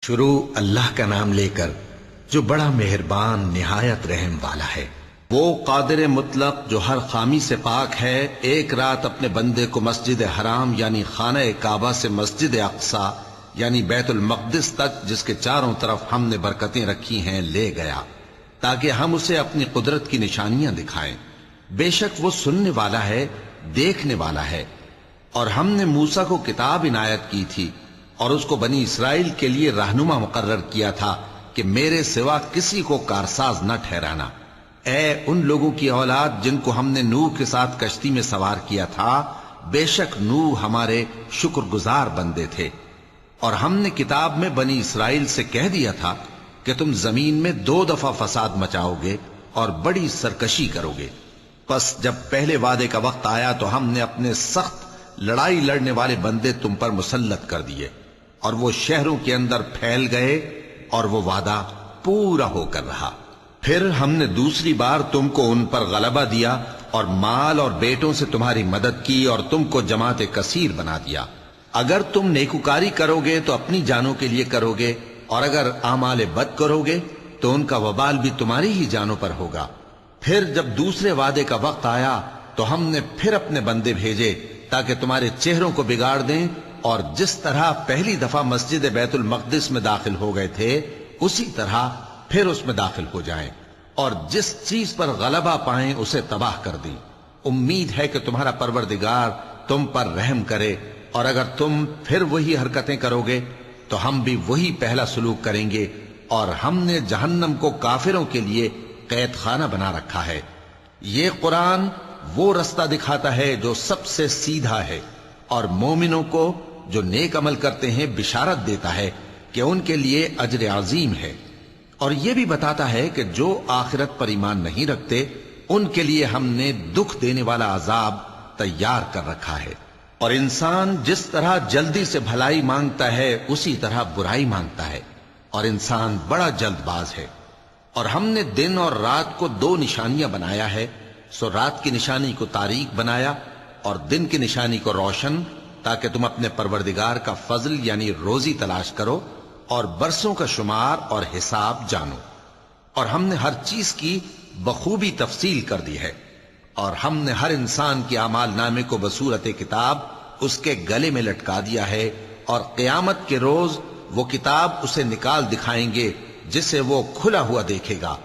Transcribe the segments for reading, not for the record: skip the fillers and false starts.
شروع اللہ کا نام لے کر جو بڑا مہربان نہایت رحم والا ہے۔ وہ قادر مطلق جو ہر خامی سے پاک ہے، ایک رات اپنے بندے کو مسجد حرام یعنی خانہ کعبہ سے مسجد اقصی یعنی بیت المقدس تک، جس کے چاروں طرف ہم نے برکتیں رکھی ہیں، لے گیا تاکہ ہم اسے اپنی قدرت کی نشانیاں دکھائیں۔ بے شک وہ سننے والا ہے، دیکھنے والا ہے۔ اور ہم نے موسیٰ کو کتاب عنایت کی تھی اور اس کو بنی اسرائیل کے لیے رہنما مقرر کیا تھا کہ میرے سوا کسی کو کارساز نہ ٹھہرانا۔ اے ان لوگوں کی اولاد جن کو ہم نے نوح کے ساتھ کشتی میں سوار کیا تھا، بے شک نوح ہمارے شکر گزار بندے تھے۔ اور ہم نے کتاب میں بنی اسرائیل سے کہہ دیا تھا کہ تم زمین میں 2 دفعہ فساد مچاؤ گے اور بڑی سرکشی کرو گے۔ پس جب پہلے وعدے کا وقت آیا تو ہم نے اپنے سخت لڑائی لڑنے والے بندے تم پر مسلط کر دیے، اور وہ شہروں کے اندر پھیل گئے، اور وہ وعدہ پورا ہو کر رہا۔ پھر ہم نے دوسری بار تم کو ان پر غلبہ دیا اور مال اور بیٹوں سے تمہاری مدد کی اور تم کو جماعت کثیر بنا دیا۔ اگر تم نیکوکاری کرو گے تو اپنی جانوں کے لیے کرو گے، اور اگر اعمال بد کرو گے تو ان کا وبال بھی تمہاری ہی جانوں پر ہوگا۔ پھر جب دوسرے وعدے کا وقت آیا تو ہم نے پھر اپنے بندے بھیجے تاکہ تمہارے چہروں کو بگاڑ دیں، اور جس طرح پہلی دفعہ مسجد بیت المقدس میں داخل ہو گئے تھے اسی طرح پھر اس میں داخل ہو جائیں، اور جس چیز پر غلبہ پائیں اسے تباہ کر دیں۔ امید ہے کہ تمہارا پروردگار تم پر رحم کرے، اور اگر تم پھر وہی حرکتیں کرو گے تو ہم بھی وہی پہلا سلوک کریں گے، اور ہم نے جہنم کو کافروں کے لیے قید خانہ بنا رکھا ہے۔ یہ قرآن وہ رستہ دکھاتا ہے جو سب سے سیدھا ہے، اور مومنوں کو جو نیک عمل کرتے ہیں بشارت دیتا ہے کہ ان کے لیے اجر عظیم ہے، اور یہ بھی بتاتا ہے کہ جو آخرت پر ایمان نہیں رکھتے ان کے لیے ہم نے دکھ دینے والا عذاب تیار کر رکھا ہے۔ اور انسان جس طرح جلدی سے بھلائی مانگتا ہے اسی طرح برائی مانگتا ہے، اور انسان بڑا جلد باز ہے۔ اور ہم نے دن اور رات کو 2 نشانیاں بنایا ہے، سو رات کی نشانی کو تاریک بنایا اور دن کی نشانی کو روشن، تاکہ تم اپنے پروردگار کا فضل یعنی روزی تلاش کرو اور برسوں کا شمار اور حساب جانو۔ اور ہم نے ہر چیز کی بخوبی تفصیل کر دی ہے، اور ہم نے ہر انسان کے اعمال نامے کو بصورت کتاب اس کے گلے میں لٹکا دیا ہے، اور قیامت کے روز وہ کتاب اسے نکال دکھائیں گے جسے وہ کھلا ہوا دیکھے گا۔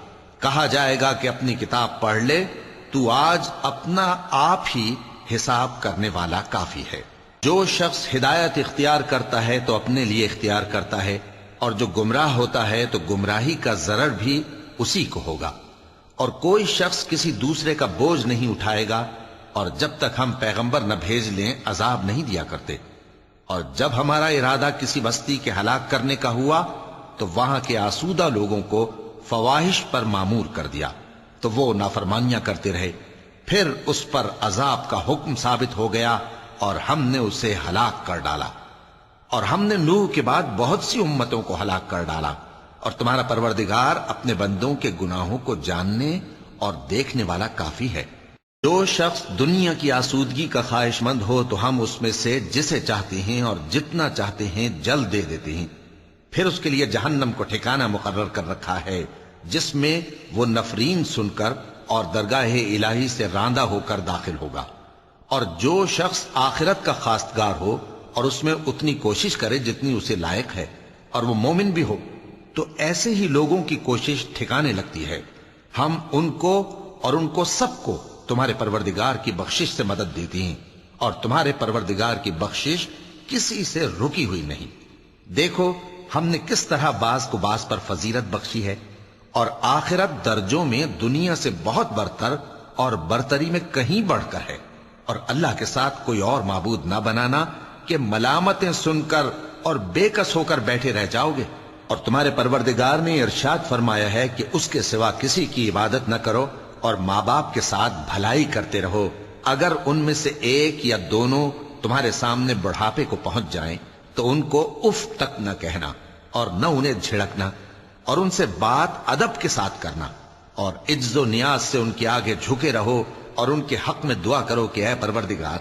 کہا جائے گا کہ اپنی کتاب پڑھ لے، تو آج اپنا آپ ہی حساب کرنے والا کافی ہے۔ جو شخص ہدایت اختیار کرتا ہے تو اپنے لیے اختیار کرتا ہے، اور جو گمراہ ہوتا ہے تو گمراہی کا ضرر بھی اسی کو ہوگا۔ اور کوئی شخص کسی دوسرے کا بوجھ نہیں اٹھائے گا، اور جب تک ہم پیغمبر نہ بھیج لیں عذاب نہیں دیا کرتے۔ اور جب ہمارا ارادہ کسی بستی کے ہلاک کرنے کا ہوا تو وہاں کے آسودہ لوگوں کو فواحش پر مامور کر دیا، تو وہ نافرمانیاں کرتے رہے۔ پھر اس پر عذاب کا حکم ثابت ہو گیا اور ہم نے اسے ہلاک کر ڈالا۔ اور ہم نے نوح کے بعد بہت سی امتوں کو ہلاک کر ڈالا، اور تمہارا پروردگار اپنے بندوں کے گناہوں کو جاننے اور دیکھنے والا کافی ہے۔ جو شخص دنیا کی آسودگی کا خواہش مند ہو تو ہم اس میں سے جسے چاہتے ہیں اور جتنا چاہتے ہیں جلد دے دیتے ہیں۔ پھر اس کے لیے جہنم کو ٹھکانہ مقرر کر رکھا ہے، جس میں وہ نفرین سن کر اور درگاہ الہی سے راندہ ہو کر داخل ہوگا۔ اور جو شخص آخرت کا خواستگار ہو اور اس میں اتنی کوشش کرے جتنی اسے لائق ہے، اور وہ مومن بھی ہو، تو ایسے ہی لوگوں کی کوشش ٹھکانے لگتی ہے۔ ہم ان کو اور ان کو سب کو تمہارے پروردگار کی بخشش سے مدد دیتی ہیں، اور تمہارے پروردگار کی بخشش کسی سے رکی ہوئی نہیں۔ دیکھو ہم نے کس طرح بعض کو بعض پر فضیلت بخشی ہے، اور آخرت درجوں میں دنیا سے بہت برتر اور برتری میں کہیں بڑھ کر ہے۔ اور اللہ کے ساتھ کوئی اور معبود نہ بنانا کہ ملامتیں سن کر اور بے کس ہو کر بیٹھے رہ جاؤ گے۔ اور تمہارے پروردگار نے ارشاد فرمایا ہے کہ اس کے سوا کسی کی عبادت نہ کرو، اور ماں باپ کے ساتھ بھلائی کرتے رہو۔ اگر ان میں سے ایک یا دونوں تمہارے سامنے بڑھاپے کو پہنچ جائیں تو ان کو اف تک نہ کہنا، اور نہ انہیں جھڑکنا، اور ان سے بات ادب کے ساتھ کرنا، اور عجز و نیاز سے ان کے آگے جھکے رہو، اور ان کے حق میں دعا کرو کہ اے پروردگار،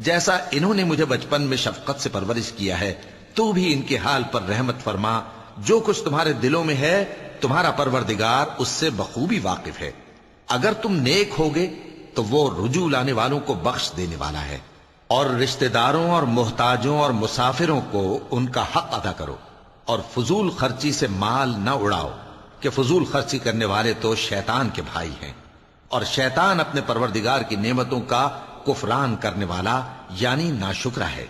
جیسا انہوں نے مجھے بچپن میں شفقت سے پرورش کیا ہے، تو بھی ان کے حال پر رحمت فرما جو کچھ تمہارے دلوں میں ہے تمہارا پروردگار اس سے بخوبی واقف ہے. اگر تم نیک ہوگے تو وہ رجوع لانے والوں کو بخش دینے والا ہے. اور رشتہ داروں اور محتاجوں اور مسافروں کو ان کا حق ادا کرو اور فضول خرچی سے مال نہ اڑاؤ کہ فضول خرچی کرنے والے تو شیطان کے بھائی ہیں اور شیطان اپنے پروردگار کی نعمتوں کا کفران کرنے والا یعنی ناشکرا ہے.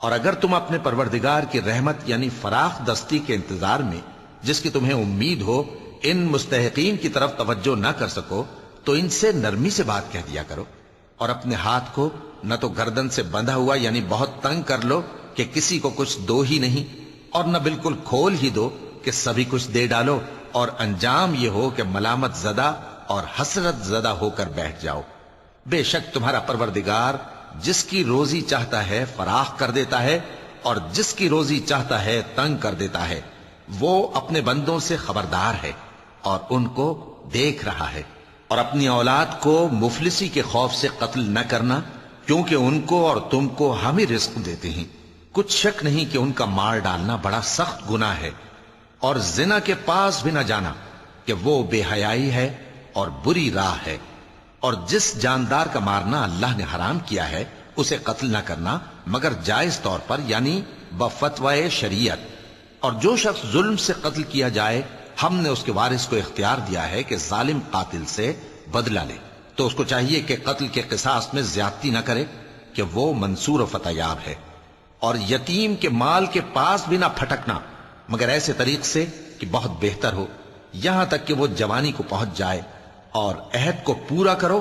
اور اگر تم اپنے پروردگار کی رحمت یعنی فراخ دستی کے انتظار میں جس کی تمہیں امید ہو ان مستحقین کی طرف توجہ نہ کر سکو تو ان سے نرمی سے بات کہہ دیا کرو اور اپنے ہاتھ کو نہ تو گردن سے بندھا ہوا یعنی بہت تنگ کر لو کہ کسی کو کچھ دو ہی نہیں اور نہ بالکل کھول ہی دو کہ سبھی کچھ دے ڈالو اور انجام یہ ہو کہ ملامت زدہ اور حسرت زدہ ہو کر بیٹھ جاؤ. بے شک تمہارا پروردگار جس کی روزی چاہتا ہے فراخ کر دیتا ہے اور جس کی روزی چاہتا ہے تنگ کر دیتا ہے. وہ اپنے بندوں سے خبردار ہے اور ان کو دیکھ رہا ہے. اور اپنی اولاد کو مفلسی کے خوف سے قتل نہ کرنا کیونکہ ان کو اور تم کو ہم ہی رزق دیتے ہیں. کچھ شک نہیں کہ ان کا مار ڈالنا بڑا سخت گناہ ہے. اور زنا کے پاس بھی نہ جانا کہ وہ بے حیائی ہے اور بری راہ ہے. اور جس جاندار کا مارنا اللہ نے حرام کیا ہے اسے قتل نہ کرنا مگر جائز طور پر یعنی بفتوائے شریعت. اور جو شخص ظلم سے قتل کیا جائے ہم نے اس کے وارث کو اختیار دیا ہے کہ ظالم قاتل سے بدلہ لے تو اس کو چاہیے کہ قتل کے قصاص میں زیادتی نہ کرے کہ وہ منصور و فتح یاب ہے. اور یتیم کے مال کے پاس بھی نہ پھٹکنا مگر ایسے طریق سے کہ بہت بہتر ہو یہاں تک کہ وہ جوانی کو پہنچ جائے. اور عہد کو پورا کرو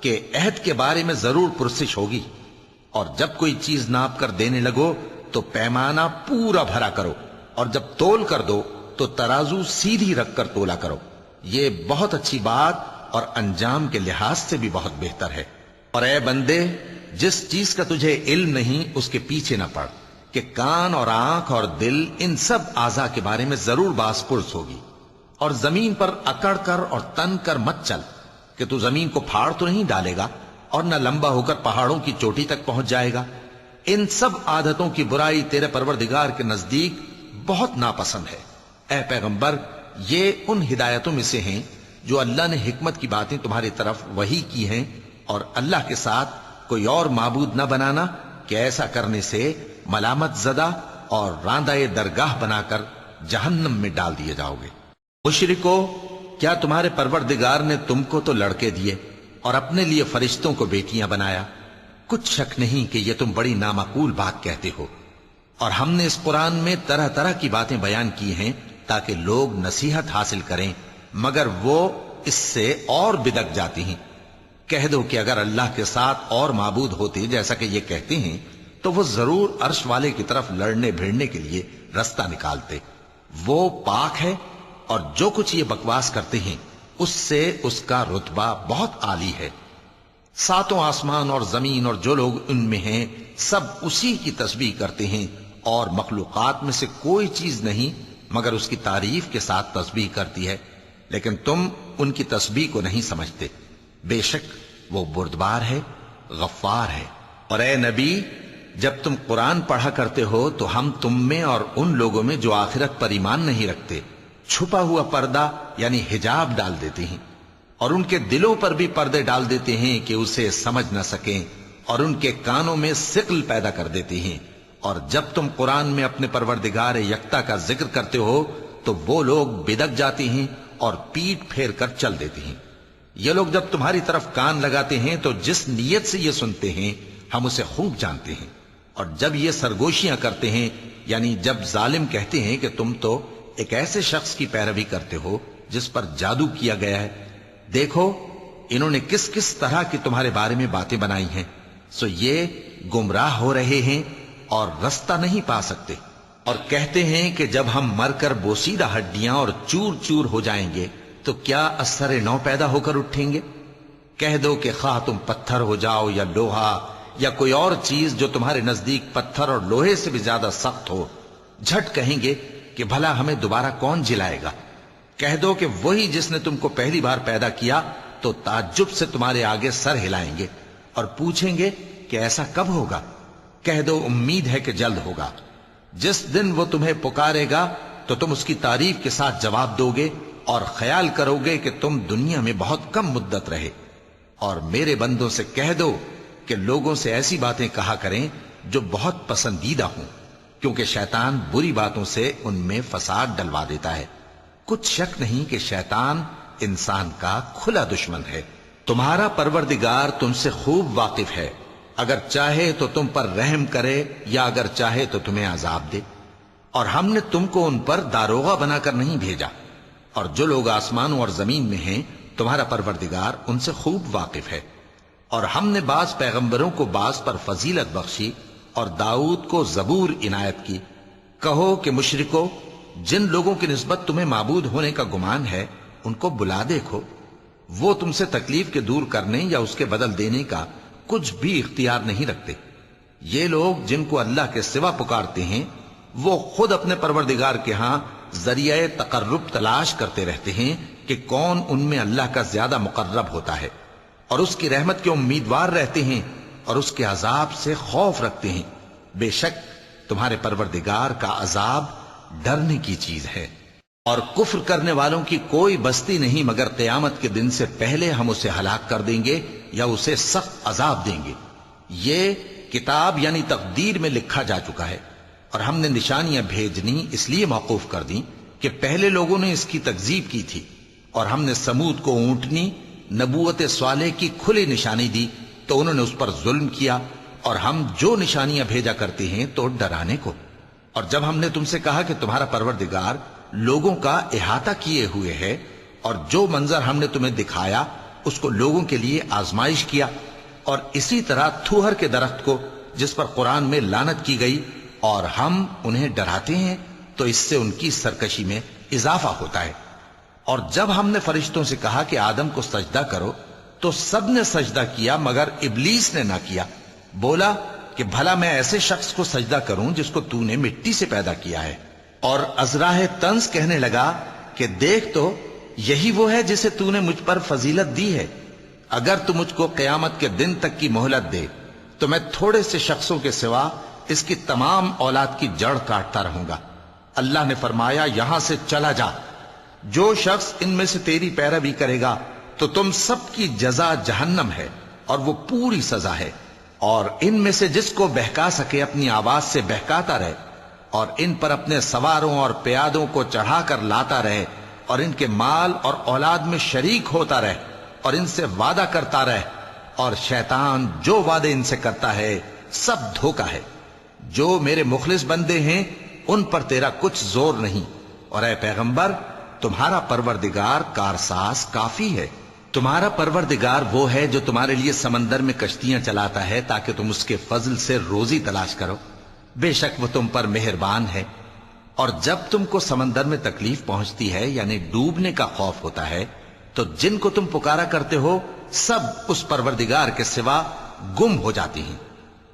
کہ عہد کے بارے میں ضرور پرسش ہوگی. اور جب کوئی چیز ناپ کر دینے لگو تو پیمانہ پورا بھرا کرو اور جب تول کر دو تو ترازو سیدھی رکھ کر تولا کرو. یہ بہت اچھی بات اور انجام کے لحاظ سے بھی بہت بہتر ہے. اور اے بندے جس چیز کا تجھے علم نہیں اس کے پیچھے نہ پڑ کہ کان اور آنکھ اور دل ان سب اعضاء کے بارے میں ضرور باز پرس ہوگی. اور زمین پر اکڑ کر اور تن کر مت چل کہ تو زمین کو پھاڑ تو نہیں ڈالے گا اور نہ لمبا ہو کر پہاڑوں کی چوٹی تک پہنچ جائے گا. ان سب عادتوں کی برائی تیرے پروردگار کے نزدیک بہت ناپسند ہے. اے پیغمبر یہ ان ہدایتوں میں سے ہیں جو اللہ نے حکمت کی باتیں تمہاری طرف وحی کی ہیں. اور اللہ کے ساتھ کوئی اور معبود نہ بنانا کہ ایسا کرنے سے ملامت زدہ اور راندہ درگاہ بنا کر جہنم میں ڈال دیے جاؤ گے. مشرکو کیا تمہارے پروردگار نے تم کو تو لڑکے دیے اور اپنے لیے فرشتوں کو بیٹیاں بنایا؟ کچھ شک نہیں کہ یہ تم بڑی نامعقول بات کہتے ہو. اور ہم نے اس قرآن میں طرح طرح کی باتیں بیان کی ہیں تاکہ لوگ نصیحت حاصل کریں مگر وہ اس سے اور بدک جاتی ہیں. کہہ دو کہ اگر اللہ کے ساتھ اور معبود ہوتے جیسا کہ یہ کہتے ہیں تو وہ ضرور عرش والے کی طرف لڑنے بھیڑنے کے لیے رستہ نکالتے. وہ پاک ہے اور جو کچھ یہ بکواس کرتے ہیں اس سے اس کا رتبہ بہت عالی ہے. ساتوں آسمان اور زمین اور جو لوگ ان میں ہیں سب اسی کی تسبیح کرتے ہیں اور مخلوقات میں سے کوئی چیز نہیں مگر اس کی تعریف کے ساتھ تسبیح کرتی ہے لیکن تم ان کی تسبیح کو نہیں سمجھتے. بے شک وہ بردبار ہے غفار ہے. اور اے نبی جب تم قرآن پڑھا کرتے ہو تو ہم تم میں اور ان لوگوں میں جو آخرت پر ایمان نہیں رکھتے چھپا ہوا پردہ یعنی حجاب ڈال دیتے ہیں اور ان کے دلوں پر بھی پردے ڈال دیتے ہیں کہ اسے سمجھ نہ سکیں اور ان کے کانوں میں ثقل پیدا کر دیتے ہیں. اور جب تم قرآن میں اپنے پروردگار یکتا کا ذکر کرتے ہو تو وہ لوگ بدک جاتے ہیں اور پیٹ پھیر کر چل دیتے ہیں. یہ لوگ جب تمہاری طرف کان لگاتے ہیں تو جس نیت سے یہ سنتے ہیں ہم اسے خوب جانتے ہیں. اور جب یہ سرگوشیاں کرتے ہیں یعنی جب ظالم کہتے ہیں کہ تم تو ایک ایسے شخص کی پیروی کرتے ہو جس پر جادو کیا گیا ہے، دیکھو انہوں نے کس کس طرح کی تمہارے بارے میں باتیں بنائی ہیں، سو یہ گمراہ ہو رہے ہیں اور رستہ نہیں پا سکتے. اور کہتے ہیں کہ جب ہم مر کر بوسیدہ ہڈیاں اور چور چور ہو جائیں گے تو کیا اثر نو پیدا ہو کر اٹھیں گے؟ کہہ دو کہ خواہ تم پتھر ہو جاؤ یا لوہا یا کوئی اور چیز جو تمہارے نزدیک پتھر اور لوہے سے بھی زیادہ سخت ہو، جھٹ کہیں گے کہ بھلا ہمیں دوبارہ کون جلائے گا. کہہ دو کہ وہی جس نے تم کو پہلی بار پیدا کیا تو تعجب سے تمہارے آگے سر ہلائیں گے اور پوچھیں گے کہ ایسا کب ہوگا. کہہ دو امید ہے کہ جلد ہوگا. جس دن وہ تمہیں پکارے گا تو تم اس کی تعریف کے ساتھ جواب دو گے اور خیال کرو گے کہ تم دنیا میں بہت کم مدت رہے۔ اور میرے بندوں سے کہہ دو کہ لوگوں سے ایسی باتیں کہا کریں جو بہت پسندیدہ ہوں، کیونکہ شیطان بری باتوں سے ان میں فساد ڈلوا دیتا ہے۔ کچھ شک نہیں کہ شیطان انسان کا کھلا دشمن ہے۔ تمہارا پروردگار تم سے خوب واقف ہے، اگر چاہے تو تم پر رحم کرے یا اگر چاہے تو تمہیں عذاب دے۔ اور ہم نے تم کو ان پر داروغہ بنا کر نہیں بھیجا، اور جو لوگ آسمانوں اور زمین میں ہیں تمہارا پروردگار ان سے خوب واقف ہے۔ اور ہم نے بعض پیغمبروں کو بعض پر فضیلت بخشی اور داؤد کو زبور عنایت کی۔ کہو کہ مشرکو، جن لوگوں کی نسبت تمہیں معبود ہونے کا گمان ہے ان کو بلا دیکھو، وہ تم سے تکلیف کے دور کرنے یا اس کے بدل دینے کا کچھ بھی اختیار نہیں رکھتے۔ یہ لوگ جن کو اللہ کے سوا پکارتے ہیں وہ خود اپنے پروردگار کے ہاں ذریعہ تقرب تلاش کرتے رہتے ہیں کہ کون ان میں اللہ کا زیادہ مقرب ہوتا ہے، اور اس کی رحمت کے امیدوار رہتے ہیں اور اس کے عذاب سے خوف رکھتے ہیں۔ بے شک تمہارے پروردگار کا عذاب ڈرنے کی چیز ہے۔ اور کفر کرنے والوں کی کوئی بستی نہیں مگر قیامت کے دن سے پہلے ہم اسے ہلاک کر دیں گے یا اسے سخت عذاب دیں گے۔ یہ کتاب یعنی تقدیر میں لکھا جا چکا ہے، اور ہم نے نشانیاں بھیجنی اس لیے موقوف کر دیں کہ پہلے لوگوں نے اس کی تکذیب کی تھی، اور ہم نے سمود کو اونٹنی نبوت صالح کی کھلی نشانی دی تو انہوں نے اس پر ظلم کیا، اور ہم جو نشانیاں بھیجا کرتے ہیں تو ڈرانے کو۔ اور جب ہم نے تم سے کہا کہ تمہارا پروردگار لوگوں کا احاطہ کیے ہوئے ہے، اور جو منظر ہم نے تمہیں دکھایا اس کو لوگوں کے لیے آزمائش کیا، اور اسی طرح تھوہر کے درخت کو جس پر قرآن میں لعنت کی گئی، اور ہم انہیں ڈراتے ہیں تو اس سے ان کی سرکشی میں اضافہ ہوتا ہے۔ اور جب ہم نے فرشتوں سے کہا کہ آدم کو سجدہ کرو تو سب نے سجدہ کیا مگر ابلیس نے نہ کیا، بولا کہ بھلا میں ایسے شخص کو سجدہ کروں جس کو تو نے مٹی سے پیدا کیا ہے۔ اور ازراہ طنز کہنے لگا کہ دیکھ تو یہی وہ ہے جسے تو نے مجھ پر فضیلت دی ہے، اگر تو مجھ کو قیامت کے دن تک کی مہلت دے تو میں تھوڑے سے شخصوں کے سوا اس کی تمام اولاد کی جڑ کاٹتا رہوں گا۔ اللہ نے فرمایا یہاں سے چلا جا، جو شخص ان میں سے تیری پیروی کرے گا تو تم سب کی جزا جہنم ہے اور وہ پوری سزا ہے، اور ان میں سے جس کو بہکا سکے اپنی آواز سے بہکاتا رہے، اور ان پر اپنے سواروں اور پیادوں کو چڑھا کر لاتا رہے، اور ان کے مال اور اولاد میں شریک ہوتا رہے، اور ان سے وعدہ کرتا رہے، اور شیطان جو وعدے ان سے کرتا ہے سب دھوکہ ہے۔ جو میرے مخلص بندے ہیں ان پر تیرا کچھ زور نہیں، اور اے پیغمبر تمہارا پروردگار کارساز کافی ہے۔ تمہارا پروردگار وہ ہے جو تمہارے لیے سمندر میں کشتیاں چلاتا ہے تاکہ تم اس کے فضل سے روزی تلاش کرو، بے شک وہ تم پر مہربان ہے۔ اور جب تم کو سمندر میں تکلیف پہنچتی ہے یعنی ڈوبنے کا خوف ہوتا ہے تو جن کو تم پکارا کرتے ہو سب اس پروردگار کے سوا گم ہو جاتی ہیں۔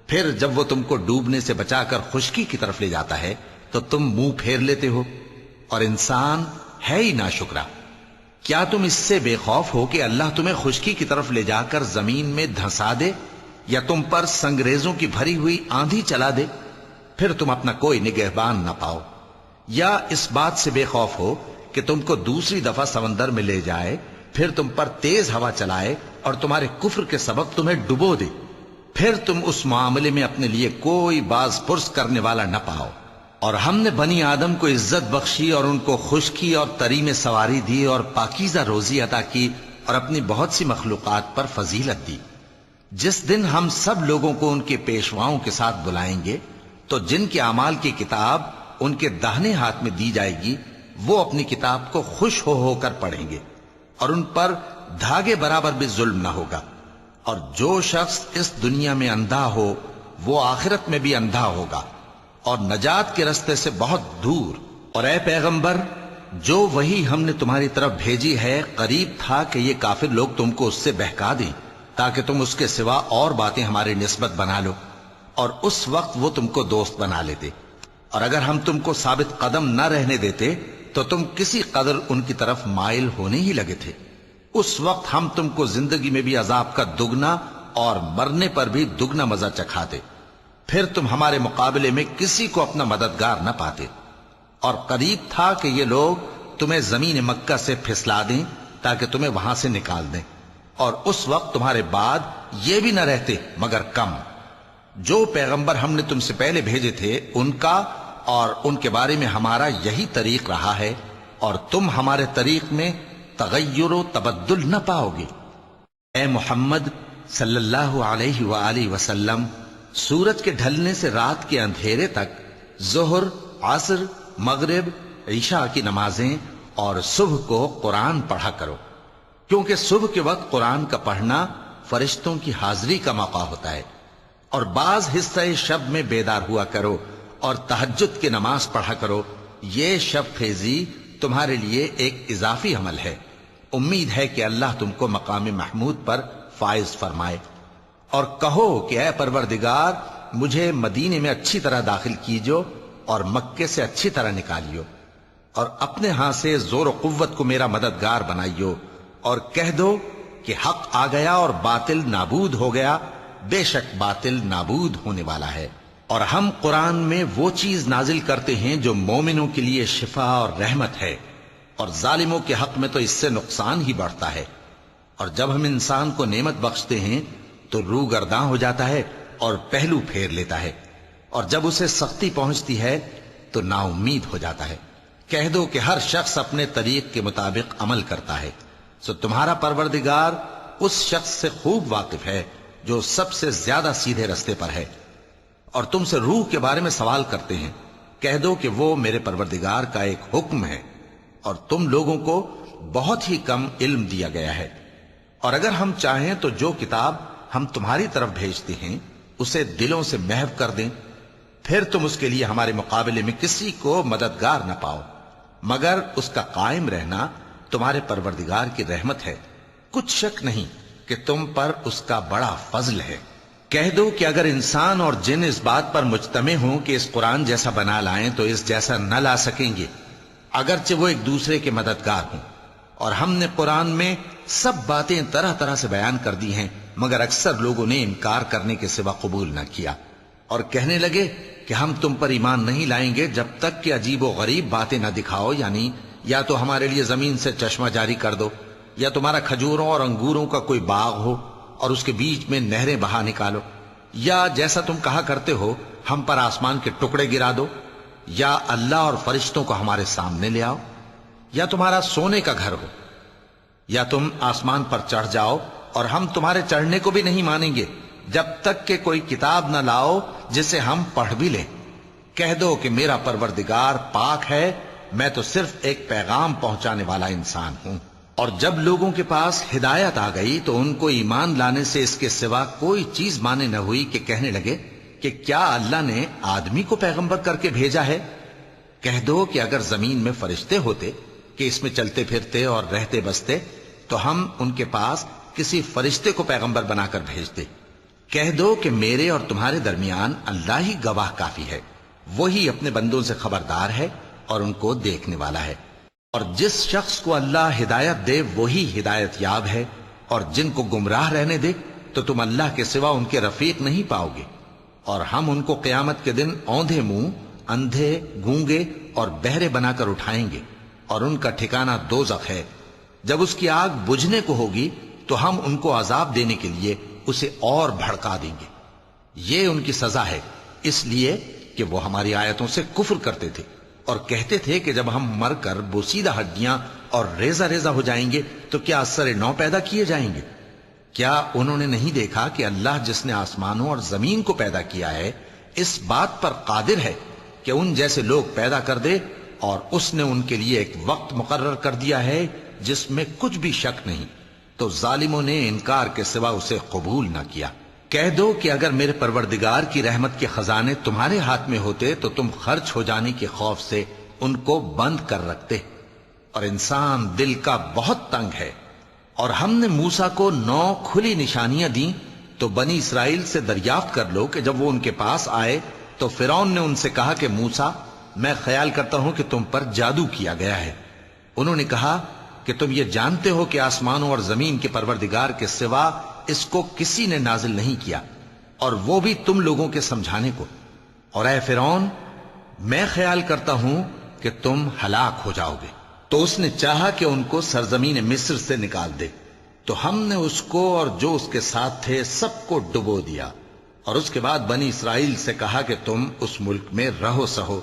پھر جب وہ تم کو ڈوبنے سے بچا کر خشکی کی طرف لے جاتا ہے تو تم منہ پھیر لیتے ہو، اور انسان ہے ہی ناشکرا۔ کیا تم اس سے بے خوف ہو کہ اللہ تمہیں خشکی کی طرف لے جا کر زمین میں دھنسا دے یا تم پر سنگریزوں کی بھری ہوئی آندھی چلا دے، پھر تم اپنا کوئی نگہبان نہ پاؤ؟ یا اس بات سے بے خوف ہو کہ تم کو دوسری دفعہ سمندر میں لے جائے، پھر تم پر تیز ہوا چلائے اور تمہارے کفر کے سبب تمہیں ڈبو دے، پھر تم اس معاملے میں اپنے لیے کوئی باز پرس کرنے والا نہ پاؤ؟ اور ہم نے بنی آدم کو عزت بخشی اور ان کو خشکی اور تری میں سواری دی اور پاکیزہ روزی عطا کی اور اپنی بہت سی مخلوقات پر فضیلت دی۔ جس دن ہم سب لوگوں کو ان کے پیشواؤں کے ساتھ بلائیں گے تو جن کے اعمال کی کتاب ان کے داہنے ہاتھ میں دی جائے گی وہ اپنی کتاب کو خوش ہو کر پڑھیں گے، اور ان پر دھاگے برابر بھی ظلم نہ ہوگا۔ اور جو شخص اس دنیا میں اندھا ہو وہ آخرت میں بھی اندھا ہوگا اور نجات کے رستے سے بہت دور۔ اور اے پیغمبر جو وہی ہم نے تمہاری طرف بھیجی ہے قریب تھا کہ یہ کافر لوگ تم کو اس سے بہکا دیں تاکہ تم اس کے سوا اور باتیں ہماری نسبت بنا لو، اور اس وقت وہ تم کو دوست بنا لیتے، اور اگر ہم تم کو ثابت قدم نہ رہنے دیتے تو تم کسی قدر ان کی طرف مائل ہونے ہی لگے تھے۔ اس وقت ہم تم کو زندگی میں بھی عذاب کا دگنا اور مرنے پر بھی دگنا مزہ چکھاتے، پھر تم ہمارے مقابلے میں کسی کو اپنا مددگار نہ پاتے۔ اور قریب تھا کہ یہ لوگ تمہیں زمین مکہ سے پھسلا دیں تاکہ تمہیں وہاں سے نکال دیں، اور اس وقت تمہارے بعد یہ بھی نہ رہتے مگر کم۔ جو پیغمبر ہم نے تم سے پہلے بھیجے تھے ان کا اور ان کے بارے میں ہمارا یہی طریق رہا ہے، اور تم ہمارے طریق میں تغیر و تبدل نہ پاؤ گے۔ اے محمد صلی اللہ علیہ وآلہ وسلم، سورج کے ڈھلنے سے رات کے اندھیرے تک ظہر، عصر، مغرب، عشاء کی نمازیں اور صبح کو قرآن پڑھا کرو، کیونکہ صبح کے وقت قرآن کا پڑھنا فرشتوں کی حاضری کا موقع ہوتا ہے، اور بعض حصہ شب میں بیدار ہوا کرو اور تہجد کی نماز پڑھا کرو۔ یہ شب خیزی تمہارے لیے ایک اضافی عمل ہے۔ امید ہے کہ اللہ تم کو مقام محمود پر فائز فرمائے۔ اور کہو کہ اے پروردگار، مجھے مدینے میں اچھی طرح داخل کیجو اور مکے سے اچھی طرح نکالیو، اور اپنے ہاں سے زور و قوت کو میرا مددگار بنائیو، اور کہہ دو کہ حق آ گیا اور باطل نابود ہو گیا، بے شک باطل نابود ہونے والا ہے۔ اور ہم قرآن میں وہ چیز نازل کرتے ہیں جو مومنوں کے لیے شفا اور رحمت ہے، اور ظالموں کے حق میں تو اس سے نقصان ہی بڑھتا ہے۔ اور جب ہم انسان کو نعمت بخشتے ہیں تو روح گرداں ہو جاتا ہے اور پہلو پھیر لیتا ہے، اور جب اسے سختی پہنچتی ہے تو نا امید ہو جاتا ہے۔ کہہ دو کہ ہر شخص اپنے طریق کے مطابق عمل کرتا ہے، سو تمہارا پروردگار اس شخص سے خوب واقف ہے جو سب سے زیادہ سیدھے رستے پر ہے۔ اور تم سے روح کے بارے میں سوال کرتے ہیں، کہہ دو کہ وہ میرے پروردگار کا ایک حکم ہے، اور تم لوگوں کو بہت ہی کم علم دیا گیا ہے۔ اور اگر ہم چاہیں تو جو کتاب ہم تمہاری طرف بھیجتے ہیں اسے دلوں سے محو کر دیں، پھر تم اس کے لیے ہمارے مقابلے میں کسی کو مددگار نہ پاؤ، مگر اس کا قائم رہنا تمہارے پروردگار کی رحمت ہے، کچھ شک نہیں کہ تم پر اس کا بڑا فضل ہے۔ کہہ دو کہ اگر انسان اور جن اس بات پر مجتمع ہوں کہ اس قرآن جیسا بنا لائیں تو اس جیسا نہ لا سکیں گے، اگرچہ وہ ایک دوسرے کے مددگار ہوں۔ اور ہم نے قرآن میں سب باتیں طرح طرح سے بیان کر دی ہیں، مگر اکثر لوگوں نے انکار کرنے کے سوا قبول نہ کیا، اور کہنے لگے کہ ہم تم پر ایمان نہیں لائیں گے جب تک کہ عجیب و غریب باتیں نہ دکھاؤ، یعنی یا تو ہمارے لیے زمین سے چشمہ جاری کر دو، یا تمہارا کھجوروں اور انگوروں کا کوئی باغ ہو اور اس کے بیچ میں نہریں بہا نکالو، یا جیسا تم کہا کرتے ہو ہم پر آسمان کے ٹکڑے گرا دو، یا اللہ اور فرشتوں کو ہمارے سامنے لے آؤ، یا تمہارا سونے کا گھر ہو، یا تم آسمان پر چڑھ جاؤ اور ہم تمہارے چڑھنے کو بھی نہیں مانیں گے جب تک کہ کوئی کتاب نہ لاؤ جسے ہم پڑھ بھی لیں۔ کہہ دو کہ میرا پروردگار پاک ہے، میں تو صرف ایک پیغام پہنچانے والا انسان ہوں۔ اور جب لوگوں کے پاس ہدایت آ گئی تو ان کو ایمان لانے سے اس کے سوا کوئی چیز مانے نہ ہوئی کہ کہنے لگے کہ کیا اللہ نے آدمی کو پیغمبر کر کے بھیجا ہے؟ کہہ دو کہ اگر زمین میں فرشتے ہوتے کہ اس میں چلتے پھرتے اور رہتے بستے تو ہم ان کے پاس کسی فرشتے کو پیغمبر بنا کر بھیجتے۔ کہہ دو کہ میرے اور تمہارے درمیان اللہ ہی گواہ کافی ہے، وہی اپنے بندوں سے خبردار ہے اور ان کو دیکھنے والا ہے۔ اور جس شخص کو اللہ ہدایت دے وہی ہدایت یاب ہے، اور جن کو گمراہ رہنے دے تو تم اللہ کے سوا ان کے رفیق نہیں پاؤ گے۔ اور ہم ان کو قیامت کے دن اوندھے منہ، اندھے، گونگے اور بہرے بنا کر اٹھائیں گے، اور ان کا ٹھکانہ دوزخ ہے۔ جب اس کی آگ بجھنے کو ہوگی تو ہم ان کو عذاب دینے کے لیے اسے اور بھڑکا دیں گے۔ یہ ان کی سزا ہے، اس لیے کہ وہ ہماری آیتوں سے کفر کرتے تھے اور کہتے تھے کہ جب ہم مر کر بوسیدہ ہڈیاں اور ریزہ ریزہ ہو جائیں گے تو کیا اثر نو پیدا کیے جائیں گے؟ کیا انہوں نے نہیں دیکھا کہ اللہ جس نے آسمانوں اور زمین کو پیدا کیا ہے اس بات پر قادر ہے کہ ان جیسے لوگ پیدا کر دے، اور اس نے ان کے لیے ایک وقت مقرر کر دیا ہے جس میں کچھ بھی شک نہیں، تو ظالموں نے انکار کے سوا اسے قبول نہ کیا۔ کہہ دو کہ اگر میرے پروردگار کی رحمت کے خزانے تمہارے ہاتھ میں ہوتے تو تم خرچ ہو جانے کے خوف سے ان کو بند کر رکھتے، اور انسان دل کا بہت تنگ ہے۔ اور ہم نے موسیٰ کو 9 کھلی نشانیاں دیں تو بنی اسرائیل سے دریافت کر لو کہ جب وہ ان کے پاس آئے تو فرعون نے ان سے کہا کہ موسیٰ، میں خیال کرتا ہوں کہ تم پر جادو کیا گیا ہے۔ انہوں نے کہا کہ تم یہ جانتے ہو کہ آسمانوں اور زمین کے پروردگار کے سوا اس کو کسی نے نازل نہیں کیا، اور وہ بھی تم لوگوں کے سمجھانے کو۔ اور اے فرعون، میں خیال کرتا ہوں کہ کہ تم ہلاک ہو جاؤ گے۔ تو اس نے چاہا کہ ان کو سرزمین مصر سے نکال دے، تو ہم نے اس کو اور جو اس کے ساتھ تھے سب کو ڈبو دیا، اور اس کے بعد بنی اسرائیل سے کہا کہ تم اس ملک میں رہو سہو،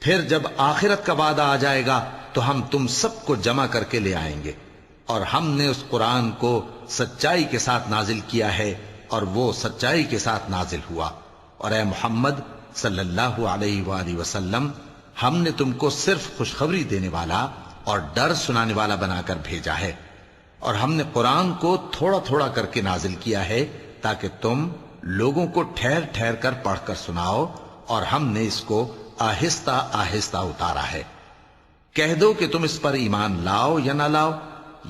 پھر جب آخرت کا وعدہ آ جائے گا تو ہم تم سب کو جمع کر کے لے آئیں گے۔ اور ہم نے اس قرآن کو سچائی کے ساتھ نازل کیا ہے، اور وہ سچائی کے ساتھ نازل ہوا۔ اور اے محمد صلی اللہ علیہ وآلہ وسلم، ہم نے تم کو صرف خوشخبری دینے والا اور ڈر سنانے والا بنا کر بھیجا ہے، اور ہم نے قرآن کو تھوڑا تھوڑا کر کے نازل کیا ہے تاکہ تم لوگوں کو ٹھہر ٹھہر کر پڑھ کر سناؤ، اور ہم نے اس کو آہستہ آہستہ اتارا ہے۔ کہہ دو کہ تم اس پر ایمان لاؤ یا نہ لاؤ،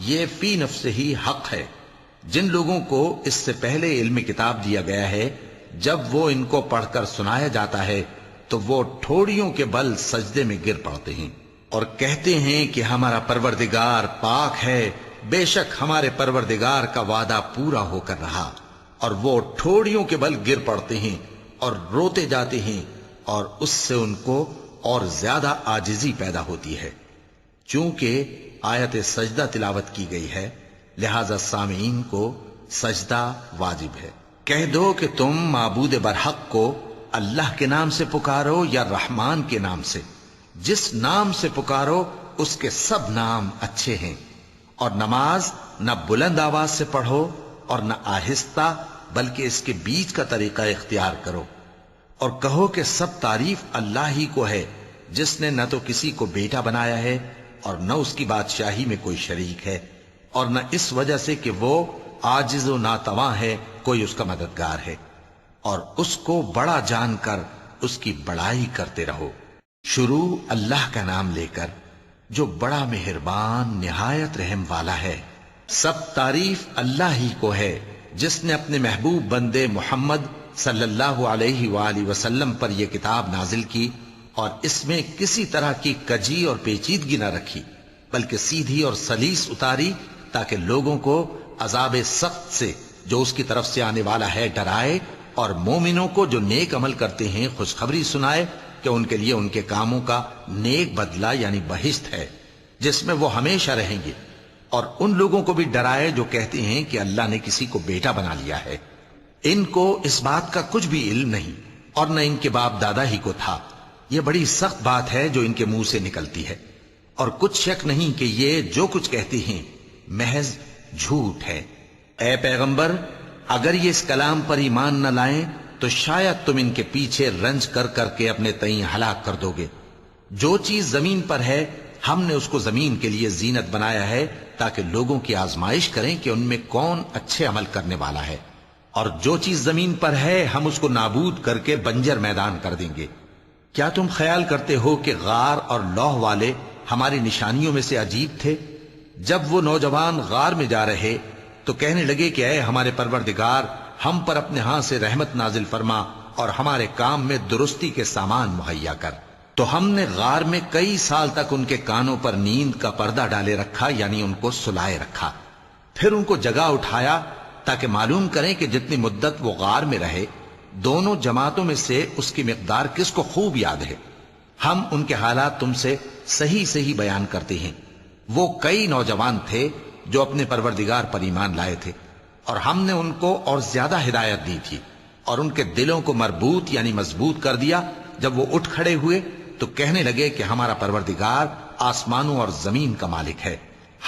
یہ فی نفس ہی حق ہے۔ جن لوگوں کو اس سے پہلے علم کتاب دیا گیا ہے، جب وہ ان کو پڑھ کر سنایا جاتا ہے تو وہ ٹھوڑیوں کے بل سجدے میں گر پڑتے ہیں اور کہتے ہیں کہ ہمارا پروردگار پاک ہے، بے شک ہمارے پروردگار کا وعدہ پورا ہو کر رہا۔ اور وہ ٹھوڑیوں کے بل گر پڑتے ہیں اور روتے جاتے ہیں، اور اس سے ان کو اور زیادہ عاجزی پیدا ہوتی ہے۔ چونکہ آیت سجدہ تلاوت کی گئی ہے، لہذا سامعین کو سجدہ واجب ہے۔ کہہ دو کہ تم معبود برحق کو اللہ کے نام سے پکارو یا رحمان کے نام سے، جس نام سے پکارو اس کے سب نام اچھے ہیں، اور نماز نہ بلند آواز سے پڑھو اور نہ آہستہ، بلکہ اس کے بیچ کا طریقہ اختیار کرو، اور کہو کہ سب تعریف اللہ ہی کو ہے، جس نے نہ تو کسی کو بیٹا بنایا ہے اور نہ اس کی بادشاہی میں کوئی شریک ہے، اور نہ اس وجہ سے کہ وہ عاجز و ناتواں ہے کوئی اس کا مددگار ہے، اور اس کو بڑا جان کر اس کی بڑائی کرتے رہو۔ شروع اللہ کا نام لے کر جو بڑا مہربان نہایت رحم والا ہے۔ سب تعریف اللہ ہی کو ہے جس نے اپنے محبوب بندے محمد صلی اللہ علیہ وآلہ وسلم پر یہ کتاب نازل کی، اور اس میں کسی طرح کی کجی اور پیچیدگی نہ رکھی، بلکہ سیدھی اور سلیس اتاری تاکہ لوگوں کو عذاب سخت سے جو اس کی طرف سے آنے والا ہے ڈرائے، اور مومنوں کو جو نیک عمل کرتے ہیں خوشخبری سنائے کہ ان کے لیے ان کے کاموں کا نیک بدلہ یعنی بہشت ہے جس میں وہ ہمیشہ رہیں گے، اور ان لوگوں کو بھی ڈرائے جو کہتے ہیں کہ اللہ نے کسی کو بیٹا بنا لیا ہے۔ ان کو اس بات کا کچھ بھی علم نہیں، اور نہ ان کے باپ دادا ہی کو تھا۔ یہ بڑی سخت بات ہے جو ان کے منہ سے نکلتی ہے، اور کچھ شک نہیں کہ یہ جو کچھ کہتے ہیں محض جھوٹ ہے۔ اے پیغمبر، اگر یہ اس کلام پر ایمان نہ لائیں تو شاید تم ان کے پیچھے رنج کر کر کے اپنے تئیں ہلاک کر دو گے۔ جو چیز زمین پر ہے ہم نے اس کو زمین کے لیے زینت بنایا ہے تاکہ لوگوں کی آزمائش کریں کہ ان میں کون اچھے عمل کرنے والا ہے، اور جو چیز زمین پر ہے ہم اس کو نابود کر کے بنجر میدان کر دیں گے۔ کیا تم خیال کرتے ہو کہ غار اور لوح والے ہماری نشانیوں میں سے عجیب تھے؟ جب وہ نوجوان غار میں جا رہے تو کہنے لگے کہ اے ہمارے پروردگار، ہم پر اپنے ہاں سے رحمت نازل فرما اور ہمارے کام میں درستی کے سامان مہیا کر۔ تو ہم نے غار میں کئی سال تک ان کے کانوں پر نیند کا پردہ ڈالے رکھا، یعنی ان کو سلائے رکھا، پھر ان کو جگا اٹھایا تاکہ معلوم کریں کہ جتنی مدت وہ غار میں رہے دونوں جماعتوں میں سے اس کی مقدار کس کو خوب یاد ہے۔ ہم ان کے حالات تم سے صحیح صحیح بیان کرتے ہیں۔ وہ کئی نوجوان تھے جو اپنے پروردگار پر ایمان لائے تھے، اور ہم نے ان کو اور زیادہ ہدایت دی تھی، اور ان کے دلوں کو مربوط یعنی مضبوط کر دیا۔ جب وہ اٹھ کھڑے ہوئے تو کہنے لگے کہ ہمارا پروردگار آسمانوں اور زمین کا مالک ہے،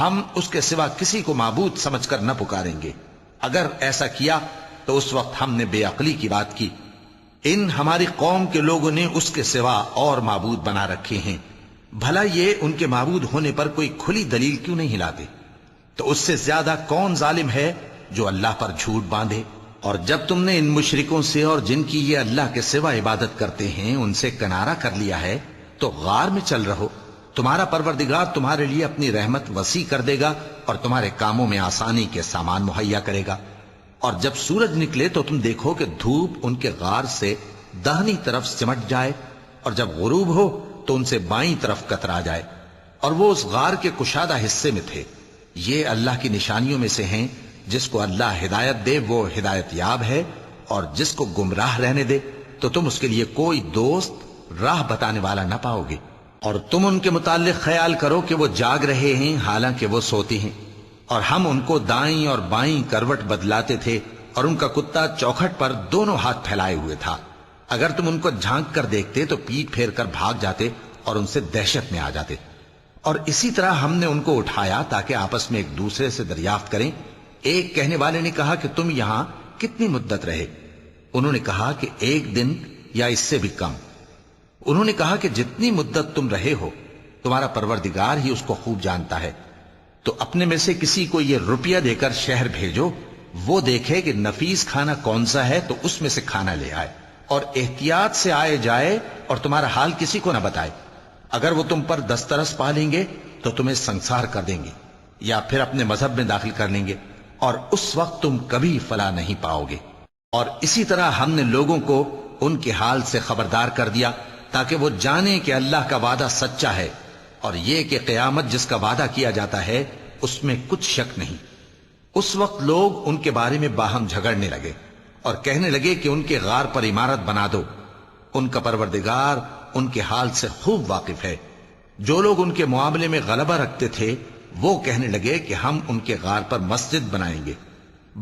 ہم اس کے سوا کسی کو معبود سمجھ کر نہ پکاریں گے۔ اگر ایسا کیا تو اس وقت ہم نے بے عقلی کی بات کی۔ ان ہماری قوم کے لوگوں نے اس کے سوا اور معبود بنا رکھے ہیں، بھلا یہ ان کے معبود ہونے پر کوئی کھلی دلیل کیوں نہیں لاتے؟ تو اس سے زیادہ کون ظالم ہے جو اللہ پر جھوٹ باندھے؟ اور جب تم نے ان مشرکوں سے اور جن کی یہ اللہ کے سوا عبادت کرتے ہیں ان سے کنارہ کر لیا ہے تو غار میں چل رہو، تمہارا پروردگار تمہارے لیے اپنی رحمت وسیع کر دے گا اور تمہارے کاموں میں آسانی کے سامان مہیا کرے گا۔ اور جب سورج نکلے تو تم دیکھو کہ دھوپ ان کے غار سے داہنی طرف سمٹ جائے، اور جب غروب ہو تو ان سے بائیں طرف کترا جائے، اور وہ اس غار کے کشادہ حصے میں تھے۔ یہ اللہ کی نشانیوں میں سے ہیں، جس کو اللہ ہدایت دے وہ ہدایت یاب ہے، اور جس کو گمراہ رہنے دے تو تم اس کے لیے کوئی دوست راہ بتانے والا نہ پاؤ گے۔ اور تم ان کے متعلق خیال کرو کہ وہ جاگ رہے ہیں حالانکہ وہ سوتے ہیں، اور ہم ان کو دائیں اور بائیں کروٹ بدلاتے تھے، اور ان کا کتا چوکھٹ پر دونوں ہاتھ پھیلائے ہوئے تھا۔ اگر تم ان کو جھانک کر دیکھتے تو پیٹ پھیر کر بھاگ جاتے اور ان سے دہشت میں آ جاتے۔ اور اسی طرح ہم نے ان کو اٹھایا تاکہ آپس میں ایک دوسرے سے دریافت کریں۔ ایک کہنے والے نے کہا کہ تم یہاں کتنی مدت رہے؟ انہوں نے کہا کہ 1 دن یا اس سے بھی کم۔ انہوں نے کہا کہ جتنی مدت تم رہے ہو تمہارا پروردگار ہی اس کو خوب جانتا ہے، تو اپنے میں سے کسی کو یہ روپیہ دے کر شہر بھیجو، وہ دیکھے کہ نفیس کھانا کون سا ہے تو اس میں سے کھانا لے آئے، اور احتیاط سے آئے جائے اور تمہارا حال کسی کو نہ بتائے۔ اگر وہ تم پر دسترس پا لیں گے تو تمہیں سنسار کر دیں گے یا پھر اپنے مذہب میں داخل کر لیں گے، اور اس وقت تم کبھی فلاح نہیں پاؤ گے۔ اور اسی طرح ہم نے لوگوں کو ان کے حال سے خبردار کر دیا تاکہ وہ جانیں کہ اللہ کا وعدہ سچا ہے، اور یہ کہ قیامت جس کا وعدہ کیا جاتا ہے اس میں کچھ شک نہیں۔ اس وقت لوگ ان کے بارے میں باہم جھگڑنے لگے اور کہنے لگے کہ ان کے غار پر عمارت بنا دو۔ ان کا پروردگار ان کے حال سے خوب واقف ہے۔ جو لوگ ان کے معاملے میں غلبہ رکھتے تھے وہ کہنے لگے کہ ہم ان کے غار پر مسجد بنائیں گے۔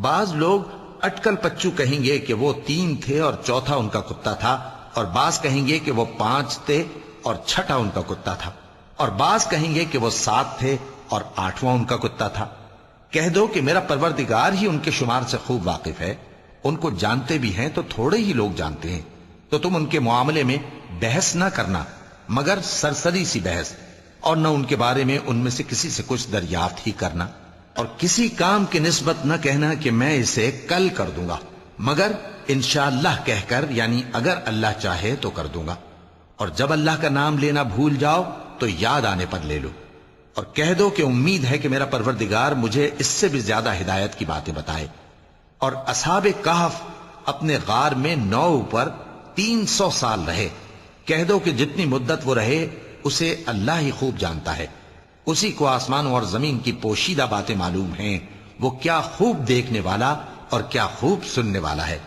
بعض لوگ اٹکل پچو کہیں گے کہ وہ 3 تھے اور چوتھا ان کا کتا تھا، اور بعض کہیں گے کہ وہ 5 تھے اور چھٹا ان کا کتا تھا، اور بعض کہیں گے کہ وہ 7 تھے اور 8واں ان کا کتا تھا۔ کہہ دو کہ میرا پروردگار ہی ان کے شمار سے خوب واقف ہے۔ ان کو جانتے بھی ہیں تو تھوڑے ہی لوگ جانتے ہیں، تو تم ان کے معاملے میں بحث نہ کرنا مگر سرسری سی بحث، اور نہ ان کے بارے میں ان میں سے کسی سے کچھ دریافت ہی کرنا، اور کسی کام کی نسبت نہ کہنا کہ میں اسے کل کر دوں گا، مگر انشاءاللہ کہہ کر، یعنی اگر اللہ چاہے تو کر دوں گا، اور جب اللہ کا نام لینا بھول جاؤ تو یاد آنے پر لے لو، اور کہہ دو کہ امید ہے کہ میرا پروردگار مجھے اس سے بھی زیادہ ہدایت کی باتیں بتائے۔ اور اصحاب کہف اپنے غار میں 9 پر 300 سال رہے۔ کہہ دو کہ جتنی مدت وہ رہے اسے اللہ ہی خوب جانتا ہے، اسی کو آسمانوں اور زمین کی پوشیدہ باتیں معلوم ہیں، وہ کیا خوب دیکھنے والا اور کیا خوب سننے والا ہے۔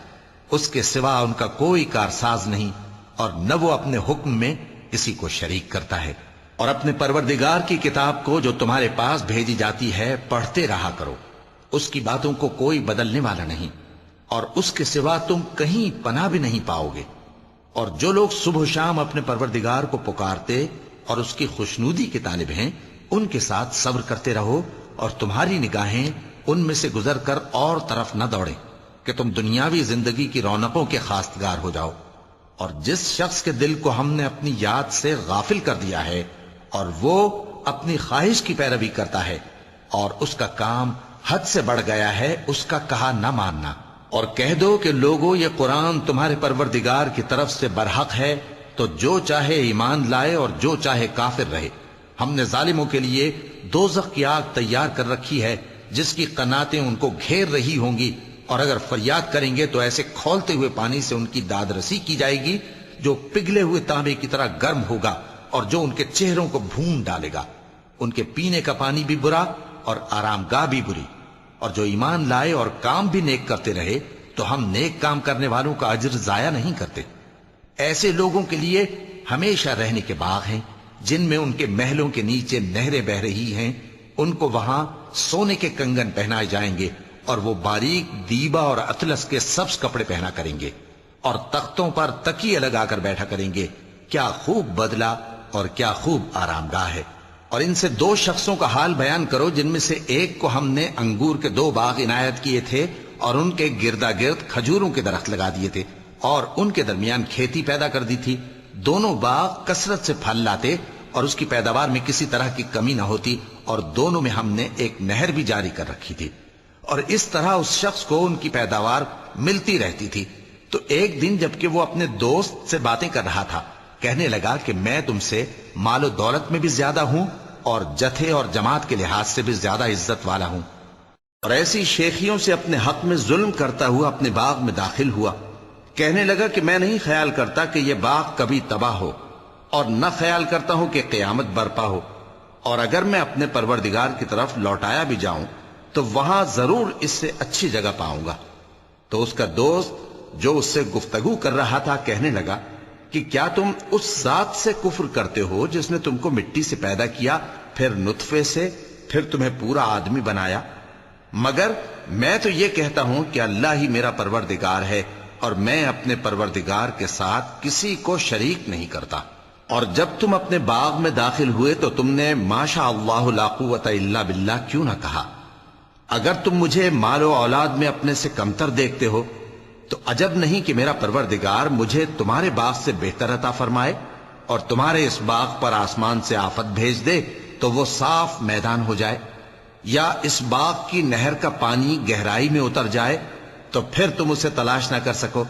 اس کے سوا ان کا کوئی کارساز نہیں، اور نہ وہ اپنے حکم میں کسی کو شریک کرتا ہے۔ اور اپنے پروردگار کی کتاب کو جو تمہارے پاس بھیجی جاتی ہے پڑھتے رہا کرو، اس کی باتوں کو کوئی بدلنے والا نہیں، اور اس کے سوا تم کہیں پناہ بھی نہیں پاؤ گے۔ اور جو لوگ صبح و شام اپنے پروردگار کو پکارتے اور اس کی خوشنودی کے طالب ہیں ان کے ساتھ صبر کرتے رہو، اور تمہاری نگاہیں ان میں سے گزر کر اور طرف نہ دوڑیں کہ تم دنیاوی زندگی کی رونقوں کے خواستگار ہو جاؤ۔ اور جس شخص کے دل کو ہم نے اپنی یاد سے غافل کر دیا ہے اور وہ اپنی خواہش کی پیروی کرتا ہے اور اس کا کام حد سے بڑھ گیا ہے، اس کا کہا نہ ماننا۔ اور کہہ دو کہ لوگو یہ قرآن تمہارے پروردگار کی طرف سے برحق ہے، تو جو چاہے ایمان لائے اور جو چاہے کافر رہے۔ ہم نے ظالموں کے لیے دوزخ کی آگ تیار کر رکھی ہے جس کی قناتیں ان کو گھیر رہی ہوں گی، اور اگر فریاد کریں گے تو ایسے کھولتے ہوئے پانی سے ان کی داد رسی کی جائے گی جو پگھلے ہوئے تانبے کی طرح گرم ہوگا اور جو ان کے چہروں کو بھون ڈالے گا۔ ان کے پینے کا پانی بھی برا اور آرام گاہ بھی بری۔ اور جو ایمان لائے اور کام بھی نیک کرتے رہے تو ہم نیک کام کرنے والوں کا اجر ضائع نہیں کرتے۔ ایسے لوگوں کے لیے ہمیشہ رہنے کے باغ ہیں جن میں ان کے محلوں کے نیچے نہریں بہ رہی ہیں، ان کو وہاں سونے کے کنگن پہنائے جائیں گے، اور وہ باریک دیبا اور اطلس کے سبز کپڑے پہنا کریں گے، اور تختوں پر تکیے لگا کر بیٹھا کریں گے۔ کیا خوب بدلہ اور کیا خوب آرام گاہ ہے۔ اور ان سے 2 شخصوں کا حال بیان کرو جن میں سے ایک کو ہم نے انگور کے 2 باغ عنایت کیے تھے اور ان کے گردا گرد کھجوروں کے درخت لگا دیے تھے اور ان کے درمیان کھیتی پیدا کر دی تھی۔ دونوں باغ کثرت سے پھل لاتے اور اس کی پیداوار میں کسی طرح کی کمی نہ ہوتی، اور دونوں میں ہم نے ایک نہر بھی جاری کر رکھی تھی، اور اس طرح اس شخص کو ان کی پیداوار ملتی رہتی تھی۔ تو ایک دن جبکہ وہ اپنے دوست سے باتیں کر رہا تھا، کہنے لگا کہ میں تم سے مال و دولت میں بھی زیادہ ہوں اور جتھے اور جماعت کے لحاظ سے بھی زیادہ عزت والا ہوں، اور ایسی شیخیوں سے اپنے حق میں ظلم کرتا ہوا اپنے باغ میں داخل ہوا۔ کہنے لگا کہ میں نہیں خیال کرتا کہ یہ باغ کبھی تباہ ہو، اور نہ خیال کرتا ہوں کہ قیامت برپا ہو، اور اگر میں اپنے پروردگار کی طرف لوٹایا بھی جاؤں تو وہاں ضرور اس سے اچھی جگہ پاؤں گا۔ تو اس کا دوست جو اس سے گفتگو کر رہا تھا کہنے لگا کہ کیا تم اس ذات سے کفر کرتے ہو جس نے تم کو مٹی سے پیدا کیا، پھر نطفے سے، پھر تمہیں پورا آدمی بنایا؟ مگر میں تو یہ کہتا ہوں کہ اللہ ہی میرا پروردگار ہے، اور میں اپنے پروردگار کے ساتھ کسی کو شریک نہیں کرتا۔ اور جب تم اپنے باغ میں داخل ہوئے تو تم نے ما شاء اللہ لا قوت الا باللہ کیوں نہ کہا؟ اگر تم مجھے مال و اولاد میں اپنے سے کمتر دیکھتے ہو تو عجب نہیں کہ میرا پروردگار مجھے تمہارے باغ سے بہتر عطا فرمائے، اور تمہارے اس باغ پر آسمان سے آفت بھیج دے تو وہ صاف میدان ہو جائے، یا اس باغ کی نہر کا پانی گہرائی میں اتر جائے تو پھر تم اسے تلاش نہ کر سکو،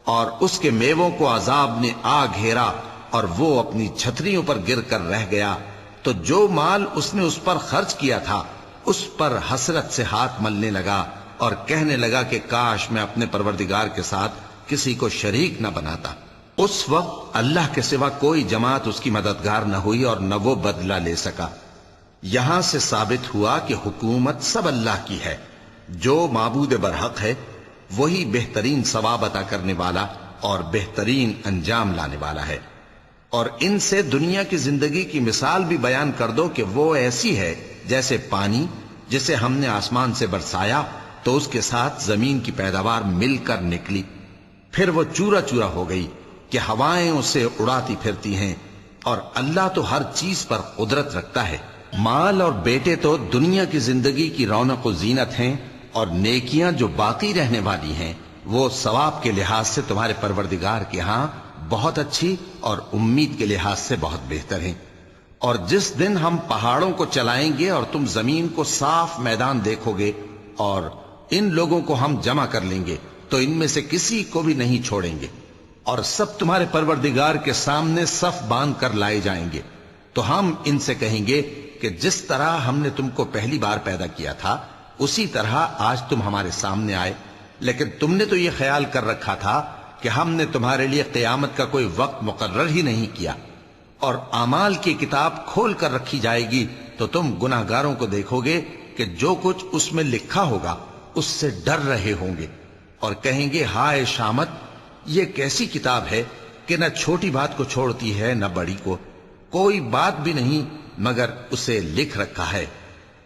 اور اس کے میووں کو عذاب نے آ گھیرا اور وہ اپنی چھتریوں پر گر کر رہ گیا، تو جو مال اس نے اس پر خرچ کیا تھا اس پر حسرت سے ہاتھ ملنے لگا اور کہنے لگا کہ کاش میں اپنے پروردگار کے ساتھ کسی کو شریک نہ بناتا۔ اس وقت اللہ کے سوا کوئی جماعت اس کی مددگار نہ ہوئی اور نہ وہ بدلہ لے سکا۔ یہاں سے ثابت ہوا کہ حکومت سب اللہ کی ہے، جو معبود برحق ہے وہی بہترین ثواب عطا کرنے والا اور بہترین انجام لانے والا ہے۔ اور ان سے دنیا کی زندگی کی مثال بھی بیان کر دو کہ وہ ایسی ہے جیسے پانی جسے ہم نے آسمان سے برسایا تو اس کے ساتھ زمین کی پیداوار مل کر نکلی، پھر وہ چورا چورا ہو گئی کہ ہوائیں اسے اڑاتی پھرتی ہیں، اور اللہ تو ہر چیز پر قدرت رکھتا ہے۔ مال اور بیٹے تو دنیا کی زندگی کی رونق و زینت ہیں، اور نیکیاں جو باقی رہنے والی ہیں وہ ثواب کے لحاظ سے تمہارے پروردگار کے ہاں بہت اچھی اور امید کے لحاظ سے بہت بہتر ہیں۔ اور جس دن ہم پہاڑوں کو چلائیں گے اور تم زمین کو صاف میدان دیکھو گے اور ان لوگوں کو ہم جمع کر لیں گے تو ان میں سے کسی کو بھی نہیں چھوڑیں گے، اور سب تمہارے پروردگار کے سامنے صف باندھ کر لائے جائیں گے، تو ہم ان سے کہیں گے کہ جس طرح ہم نے تم کو پہلی بار پیدا کیا تھا اسی طرح آج تم ہمارے سامنے آئے، لیکن تم نے تو یہ خیال کر رکھا تھا کہ ہم نے تمہارے لیے قیامت کا کوئی وقت مقرر ہی نہیں کیا، اور اعمال کی کتاب کھول کر رکھی جائے گی تو تم گناہگاروں کو دیکھو گے کہ جو کچھ اس میں لکھا ہوگا اس سے ڈر رہے ہوں گے، اور کہیں گے ہائے شامت، یہ کیسی کتاب ہے کہ نہ چھوٹی بات کو چھوڑتی ہے نہ بڑی کو، کوئی بات بھی نہیں مگر اسے لکھ رکھا ہے،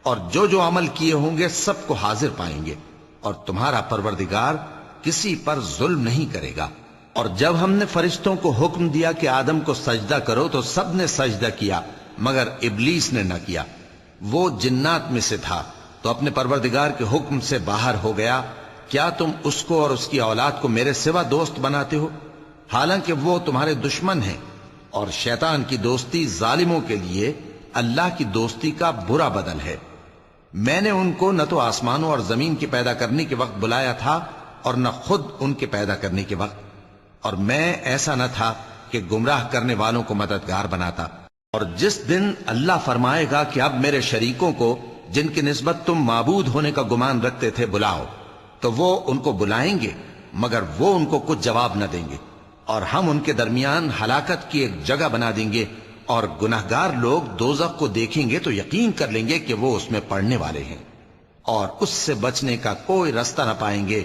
اور جو جو عمل کیے ہوں گے سب کو حاضر پائیں گے، اور تمہارا پروردگار کسی پر ظلم نہیں کرے گا۔ اور جب ہم نے فرشتوں کو حکم دیا کہ آدم کو سجدہ کرو تو سب نے سجدہ کیا مگر ابلیس نے نہ کیا، وہ جنات میں سے تھا تو اپنے پروردگار کے حکم سے باہر ہو گیا۔ کیا تم اس کو اور اس کی اولاد کو میرے سوا دوست بناتے ہو، حالانکہ وہ تمہارے دشمن ہیں، اور شیطان کی دوستی ظالموں کے لیے اللہ کی دوستی کا برا بدل ہے۔ میں نے ان کو نہ تو آسمانوں اور زمین کے پیدا کرنے کے وقت بلایا تھا اور نہ خود ان کے پیدا کرنے کے وقت، اور میں ایسا نہ تھا کہ گمراہ کرنے والوں کو مددگار بناتا۔ اور جس دن اللہ فرمائے گا کہ اب میرے شریکوں کو جن کی نسبت تم معبود ہونے کا گمان رکھتے تھے بلاؤ، تو وہ ان کو بلائیں گے مگر وہ ان کو کچھ جواب نہ دیں گے، اور ہم ان کے درمیان ہلاکت کی ایک جگہ بنا دیں گے، اور گناہگار لوگ دوزخ کو دیکھیں گے تو یقین کر لیں گے کہ وہ اس میں پڑنے والے ہیں، اور اس سے بچنے کا کوئی راستہ نہ پائیں گے۔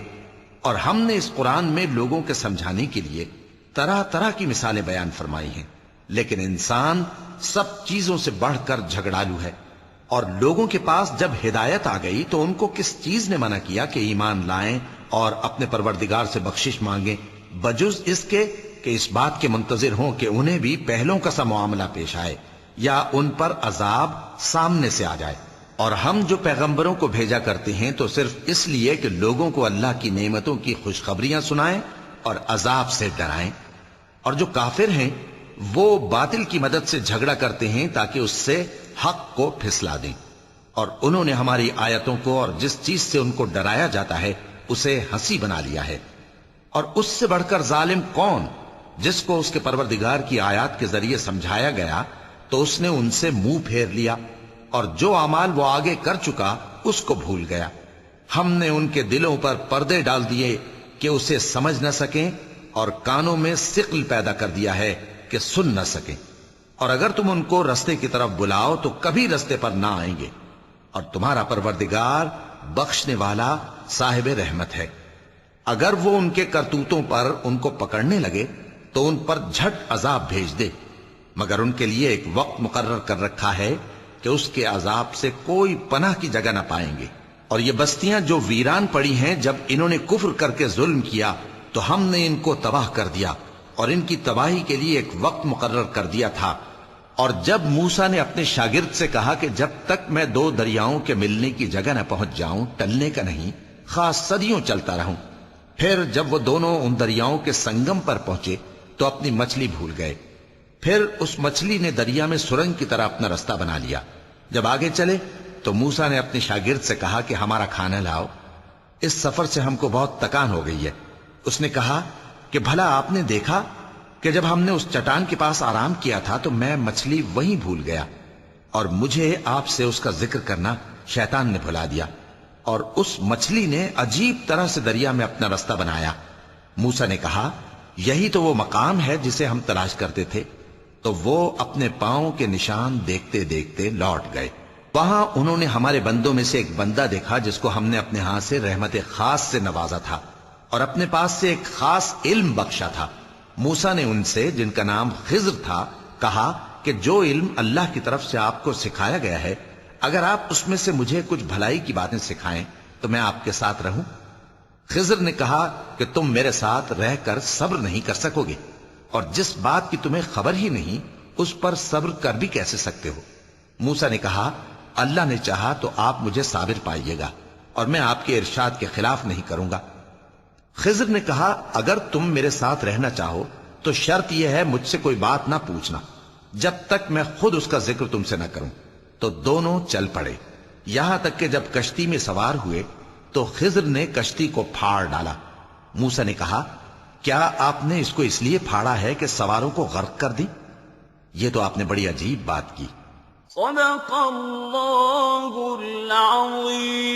اور ہم نے اس قرآن میں لوگوں کے سمجھانے کے لیے طرح طرح کی مثالیں بیان فرمائی ہیں، لیکن انسان سب چیزوں سے بڑھ کر جھگڑالو ہے، اور لوگوں کے پاس جب ہدایت آ گئی تو ان کو کس چیز نے منع کیا کہ ایمان لائیں اور اپنے پروردگار سے بخشش مانگیں، بجز اس کے کہ اس بات کے منتظر ہوں کہ انہیں بھی پہلوں کا سا معاملہ پیش آئے یا ان پر عذاب سامنے سے آ جائے۔ اور ہم جو پیغمبروں کو بھیجا کرتے ہیں تو صرف اس لیے کہ لوگوں کو اللہ کی نعمتوں کی خوشخبریاں سنائیں اور عذاب سے ڈرائیں، اور جو کافر ہیں وہ باطل کی مدد سے جھگڑا کرتے ہیں تاکہ اس سے حق کو پھسلا دیں، اور انہوں نے ہماری آیتوں کو اور جس چیز سے ان کو ڈرایا جاتا ہے اسے ہنسی بنا لیا ہے۔ اور اس سے بڑھ کر ظالم کون، جس کو اس کے پروردگار کی آیات کے ذریعے سمجھایا گیا تو اس نے ان سے منہ پھیر لیا، اور جو اعمال وہ آگے کر چکا اس کو بھول گیا۔ ہم نے ان کے دلوں پر پردے ڈال دیے کہ اسے سمجھ نہ سکیں، اور کانوں میں ثقل پیدا کر دیا ہے کہ سن نہ سکیں، اور اگر تم ان کو رستے کی طرف بلاؤ تو کبھی رستے پر نہ آئیں گے، اور تمہارا پروردگار بخشنے والا صاحب رحمت ہے۔ اگر وہ ان کے کرتوتوں پر ان کو پکڑنے لگے تو ان پر جھٹ عذاب بھیج دے، مگر ان کے لیے ایک وقت مقرر کر رکھا ہے کہ اس کے عذاب سے کوئی پناہ کی جگہ نہ پائیں گے۔ اور یہ بستیاں جو ویران پڑی ہیں، جب انہوں نے کفر کر کے ظلم کیا تو ہم نے ان کو تباہ کر دیا، اور ان کی تباہی کے لیے ایک وقت مقرر کر دیا تھا۔ اور جب موسیٰ نے اپنے شاگرد سے کہا کہ جب تک میں دو دریاؤں کے ملنے کی جگہ نہ پہنچ جاؤں ٹلنے کا نہیں، خاص صدیوں چلتا رہوں، پھر جب وہ دونوں ان دریاؤں کے سنگم پر پہنچے تو اپنی مچھلی بھول گئے۔ پھر اس مچھلی نے دریا میں سرنگ کی طرح اپنا رستہ بنا لیا۔ جب آگے چلے تو موسیٰ نے اپنے شاگرد سے کہا کہ ہمارا کھانا لاؤ، اس سفر سے ہم کو بہت تکان ہو گئی ہے۔ اس نے کہا کہ بھلا آپ نے دیکھا کہ جب ہم نے اس چٹان کے پاس آرام کیا تھا تو میں مچھلی وہیں بھول گیا، اور مجھے آپ سے اس کا ذکر کرنا شیطان نے بھلا دیا، اور اس مچھلی نے عجیب طرح سے دریا میں اپنا رستہ بنایا۔ موسیٰ نے کہا یہی تو وہ مقام ہے جسے ہم تلاش کرتے تھے۔ تو وہ اپنے پاؤں کے نشان دیکھتے دیکھتے لوٹ گئے۔ وہاں انہوں نے ہمارے بندوں میں سے ایک بندہ دیکھا جس کو ہم نے اپنے ہاتھ سے رحمت خاص سے نوازا تھا اور اپنے پاس سے ایک خاص علم بخشا تھا۔ موسیٰ نے ان سے، جن کا نام خضر تھا، کہا کہ جو علم اللہ کی طرف سے آپ کو سکھایا گیا ہے، اگر آپ اس میں سے مجھے کچھ بھلائی کی باتیں سکھائیں تو میں آپ کے ساتھ رہوں۔ خضر نے کہا کہ تم میرے ساتھ رہ کر صبر نہیں کر سکو گے، اور جس بات کی تمہیں خبر ہی نہیں اس پر صبر کر بھی کیسے سکتے ہو؟ موسیٰ نے کہا اللہ نے چاہا تو آپ مجھے صابر پائیے گا، اور میں آپ کے ارشاد کے خلاف نہیں کروں گا۔ خضر نے کہا اگر تم میرے ساتھ رہنا چاہو تو شرط یہ ہے مجھ سے کوئی بات نہ پوچھنا جب تک میں خود اس کا ذکر تم سے نہ کروں۔ تو دونوں چل پڑے، یہاں تک کہ جب کشتی میں سوار ہوئے تو خضر نے کشتی کو پھاڑ ڈالا۔ موسیٰ نے کہا کیا آپ نے اس کو اس لیے پھاڑا ہے کہ سواروں کو غرق کر دی؟ یہ تو آپ نے بڑی عجیب بات کی۔ صدق اللہ العظیم۔